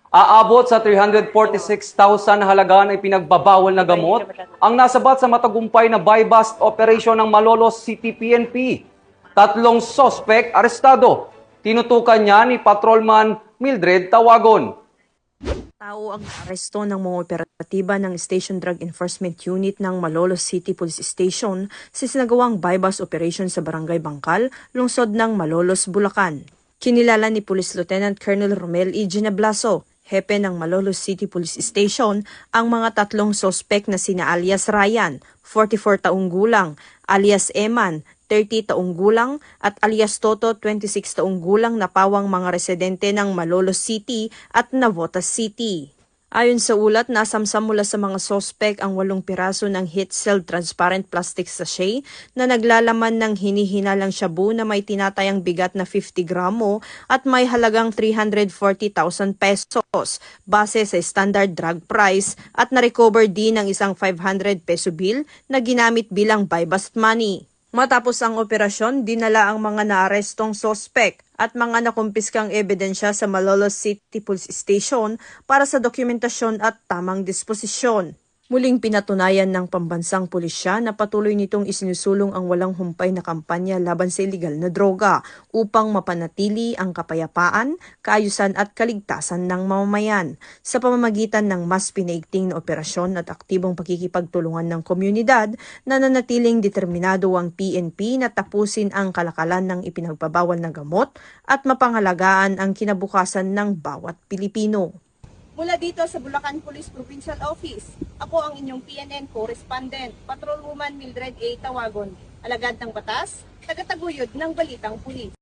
Aabot sa 346,000 na halaga na ipinagbabawal na gamot ang nasabat sa matagumpay na buy-bust operation ng Malolos City PNP. 3 sospek arestado. Tinutukan niya ni Patrolman Mildred Tawagon. Tao ang aresto ng mga operatiba ng Station Drug Enforcement Unit ng Malolos City Police Station sa sinagawang buy-bust operation sa Barangay Bangkal, lungsod ng Malolos, Bulacan. Kinilala ni Police Lieutenant Colonel Romel E. Gineblaso, hepe ng Malolos City Police Station, ang mga 3 sospek na sina alias Ryan, 44 taong gulang, alias Eman, 30 taong gulang, at alias Toto, 26 taong gulang na pawang mga residente ng Malolos City at Navotas City. Ayon sa ulat, nasamsam mula sa mga sospek ang 8 piraso ng heat-sealed transparent plastic sachet na naglalaman ng hinihinalang shabu na may tinatayang bigat na 50 gramo at may halagang 340,000 pesos base sa standard drug price, at na-recover din ang isang 500 peso bill na ginamit bilang buy-bust money. Matapos ang operasyon, dinala ang mga naarestong sospek at mga nakumpiskang ebidensya sa Malolos City Police Station para sa dokumentasyon at tamang disposisyon. Muling pinatunayan ng pambansang pulisya na patuloy nitong isinusulong ang walang humpay na kampanya laban sa iligal na droga upang mapanatili ang kapayapaan, kaayusan at kaligtasan ng mamamayan sa pamamagitan ng mas pinaigting na operasyon at aktibong pakikipagtulungan ng komunidad. Nananatiling determinado ang PNP na tapusin ang kalakalan ng ipinagbabawal na gamot at mapangalagaan ang kinabukasan ng bawat Pilipino. Mula dito sa Bulacan Police Provincial Office, ako ang inyong PNN correspondent, Patrolwoman Mildred A. Tawagon, alagad ng batas, tagataguyod ng Balitang Pulis.